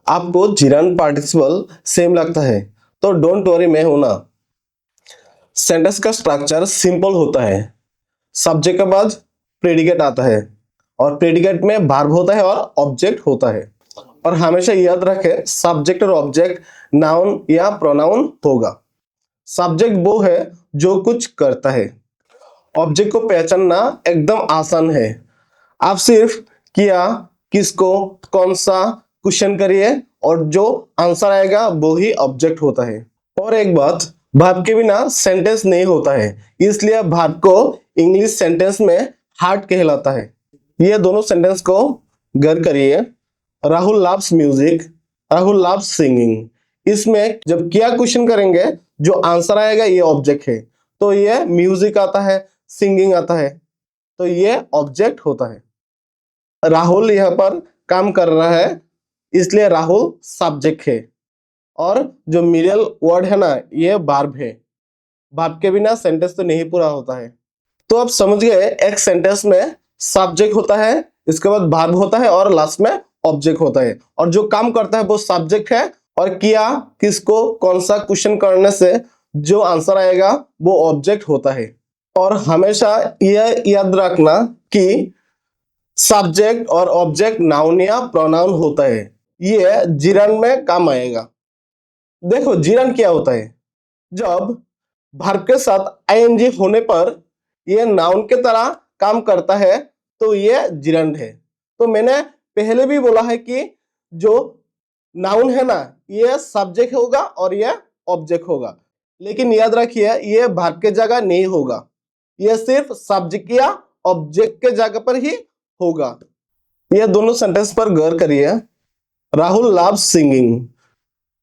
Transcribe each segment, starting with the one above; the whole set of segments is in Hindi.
आपको जिरान पार्टिसिपल सेम लगता है तो डोंट वरी, मैं हूं ना। सेंटेंस का स्ट्रक्चर सिंपल होता है। सब्जेक्ट के बाद प्रेडिकेट आता है और प्रेडिकेट में वर्ब होता है और ऑब्जेक्ट होता है। और हमेशा याद रखें, सब्जेक्ट और ऑब्जेक्ट नाउन या प्रोनाउन होगा। सब्जेक्ट वो है जो कुछ करता है। ऑब्जेक्ट को पहचानना एकदम आसान है। आप सिर्फ किया, किसको, कौन सा क्वेश्चन करिए और जो आंसर आएगा वो ही ऑब्जेक्ट होता है। और एक बात, वर्ब के बिना सेंटेंस नहीं होता है, इसलिए वर्ब को इंग्लिश सेंटेंस में हार्ट कहलाता है। ये दोनों सेंटेंस को गौर करिए। Rahul loves music, Rahul loves singing. इसमें जब क्या क्वेश्चन करेंगे, जो आंसर आएगा ये ऑब्जेक्ट है। तो ये म्यूजिक आता है, सिंगिंग आता है, तो ये ऑब्जेक्ट होता है। राहुल यहाँ पर काम कर रहा है, इसलिए राहुल सब्जेक्ट है। और जो मिडिल वर्ड है ना, ये वर्ब है। वर्ब के बिना सेंटेंस तो नहीं पूरा होता है। तो आप समझ गए, एक सेंटेंस में सब्जेक्ट होता है, इसके बाद वर्ब होता है और लास्ट में ऑब्जेक्ट होता है। और जो काम करता है वो सब्जेक्ट है, और किया, किसको, कौन सा क्वेश्चन करने से जो आंसर आएगा वो ऑब्जेक्ट होता है। और हमेशा यह याद रखना कि सब्जेक्ट और ऑब्जेक्ट नाउन या प्रोनाउन होता है। ये जिरन में काम आएगा। देखो जिरन क्या होता है, जब वर्ब के साथ आईएनजी होने पर यह नाउन के तरह काम करता है तो यह जिरंड है। तो मैंने पहले भी बोला है कि जो नाउन है ना, यह सब्जेक्ट होगा और यह ऑब्जेक्ट होगा। लेकिन याद रखिए, यह वर्ब के जगह नहीं होगा, यह सिर्फ सब्जेक्ट या ऑब्जेक्ट के जगह पर ही होगा। यह दोनों सेंटेंस पर गौर करिए। राहुल लव्स सिंगिंग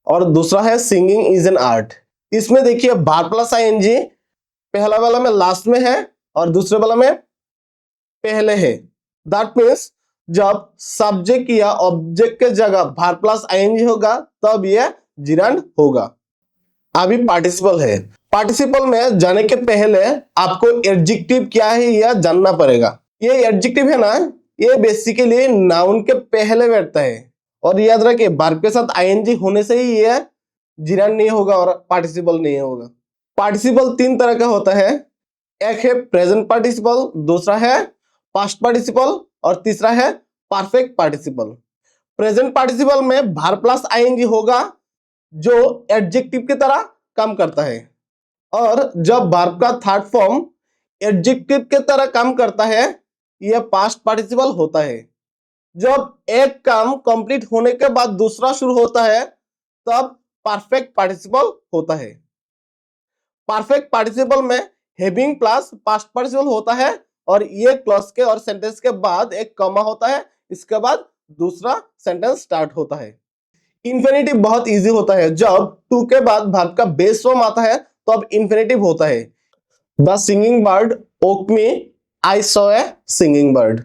और दूसरा है सिंगिंग इज एन आर्ट। इसमें देखिए वर्ब प्लस आईएनजी पहला वाला में लास्ट में है और दूसरे वाला में पहले है। दैट मीन्स जब सब्जेक्ट या ऑब्जेक्ट के जगह वर्ब प्लस आईएनजी होगा तब यह जिरंड होगा। अभी पार्टिसिपल है। पार्टिसिपल में जाने के पहले आपको एडजेक्टिव क्या है यह जानना पड़ेगा। ये एडजेक्टिव है ना, ये बेसिकली नाउन के पहले बैठता है। और याद रखिए, वर्ब के साथ आईएनजी होने से ही यह जिरंड नहीं होगा और पार्टिसिपल नहीं होगा। पार्टिसिपल तीन तरह का होता है। एक है प्रेजेंट पार्टिसिपल, दूसरा है पास्ट पार्टिसिपल और तीसरा है परफेक्ट पार्टिसिपल। प्रेजेंट पार्टिसिपल में वर्ब प्लस आईएनजी होगा जो एडजेक्टिव की तरह काम करता है। और जब वर्ब का थर्ड फॉर्म एडजेक्टिव के तरह काम करता है, यह पास्ट पार्टिसिपल होता है। जब एक काम कंप्लीट होने के बाद दूसरा शुरू होता है तब परफेक्ट पार्टिसिपल होता है। परफेक्ट पार्टिसिपल में हैविंग प्लस पास्ट पार्टिसिपल होता है और ये क्लॉज के और सेंटेंस के बाद एक कॉमा होता है, इसके बाद दूसरा सेंटेंस स्टार्ट होता है। इंफिनिटिव बहुत इजी होता है। जब टू के बाद वर्ब का बेस फॉर्म आता है तो अब इंफिनिटिव होता है। The singing bird woke me, I saw a singing bird.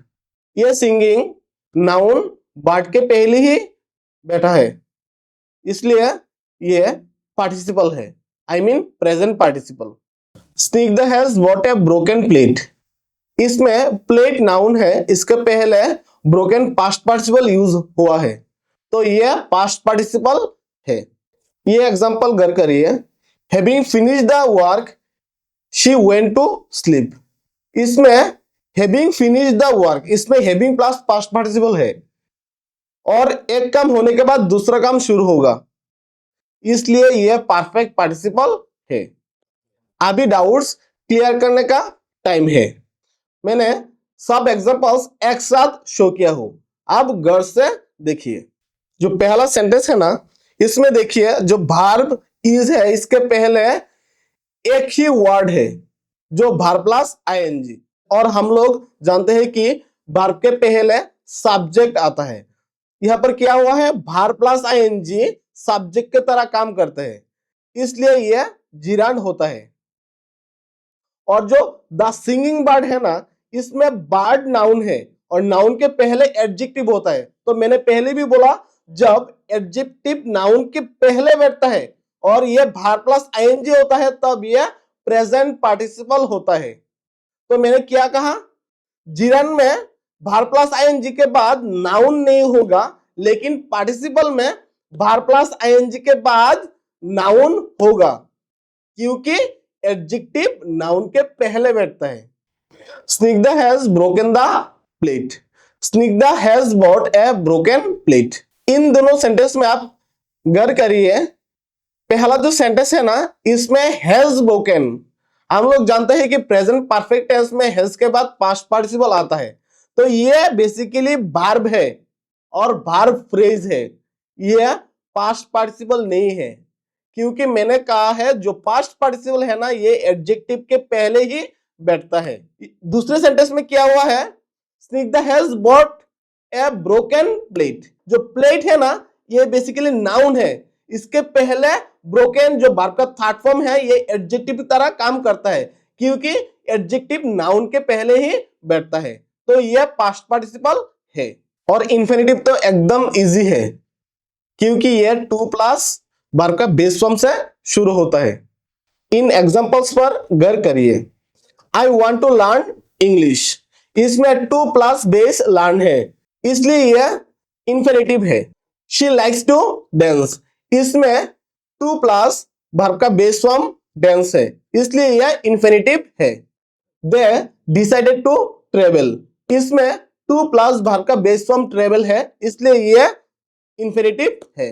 ये सिंगिंग नाउन बर्ड के पहले ही बैठा है, इसलिए ये पार्टिसिपल है, I mean present participle. Snigdha has bought a broken plate. इसमें प्लेट नाउन है, इसके पहले ब्रोकन पास्ट पार्टिसिपल यूज हुआ है, तो ये पास्ट पार्टिसिपल है। ये एग्जांपल गौर करिए। Having finished the work she went to sleep. इसमें हैविंग फिनिश्ड द वर्क, इसमें हैविंग प्लस पास्ट पार्टिसिपल है और एक काम होने के बाद दूसरा काम शुरू होगा, इसलिए यह परफेक्ट पार्टिसिपल है। अभी डाउट्स क्लियर करने का टाइम है। मैंने सब एग्जांपल्स एक साथ शो किया हो, अब गौर से देखिए। जो पहला सेंटेंस है ना, इसमें देखिए जो वर्ब इज है, इसके पहले एक ही वर्ड है जो वर्ब प्लस आईएनजी। और हम लोग जानते हैं कि वर्ब के पहले सब्जेक्ट आता है। यहां पर क्या हुआ है, वर्ब प्लस आईएनजी सब्जेक्ट की तरह काम करते हैं, इसलिए यह जिरांड होता है। और जो द सिंगिंग बर्ड है ना, इसमें बर्ड नाउन है और नाउन के पहले एडजेक्टिव होता है। तो मैंने पहले भी बोला, जब एडजेक्टिव नाउन के पहले बैठता है और यह वर्ब प्लस आईएनजी होता है तब यह प्रेजेंट पार्टिसिपल होता है। तो मैंने क्या कहा, जिरन में वर्ब प्लस आईएनजी के बाद नाउन नहीं होगा, लेकिन पार्टिसिपल में भार प्लस आईएनजी के बाद नाउन होगा, क्योंकि एडजेक्टिव नाउन के पहले बैठता है। Snigdha has broken the plate, Snigdha has bought a broken plate. इन दोनों सेंटेंस में आप गौर करिए, पहला जो सेंटेंस है ना, इसमें हैज ब्रोकन, हम लोग जानते हैं कि प्रेजेंट परफेक्ट टेंस में हैज के बाद पास्ट पार्टिसिपल आता है, तो ये बेसिकली वर्ब है और वर्ब फ्रेज है, ये पास्ट पार्टिसिपल नहीं है, क्योंकि मैंने कहा है जो पास्ट पार्टिसिपल है ना, ये एडजेक्टिव के पहले ही बैठता है। दूसरे सेंटेंस में क्या हुआ है, Snigdha has bought a broken plate. जो प्लेट है ना, ये बेसिकली नाउन है, इसके पहले ब्रोकन जो वर्ब का थर्ड फॉर्म है, ये एडजेक्टिव की तरह काम करता है, क्योंकि एडजेक्टिव नाउन के पहले ही बैठता है, तो ये पास्ट पार्टिसिपल है। और इंफिनिटिव तो एकदम इजी है, क्योंकि ये टू प्लस वर्ब का बेस फॉर्म से शुरू होता है। इन एग्जांपल्स पर गौर करिए। I want to learn English, इसमें टू प्लस बेस लर्न है, इसलिए यह इंफिनिटिव है। शी लाइक्स टू डांस, इसमें टू प्लस वर्ब का बेस फॉर्म डांस है, इसलिए यह इंफिनिटिव है। दे डिसाइडेड टू ट्रेवल, इसमें टू प्लस वर्ब का बेस फॉर्म ट्रेवल है, इसलिए यह इंफिनिटिव है।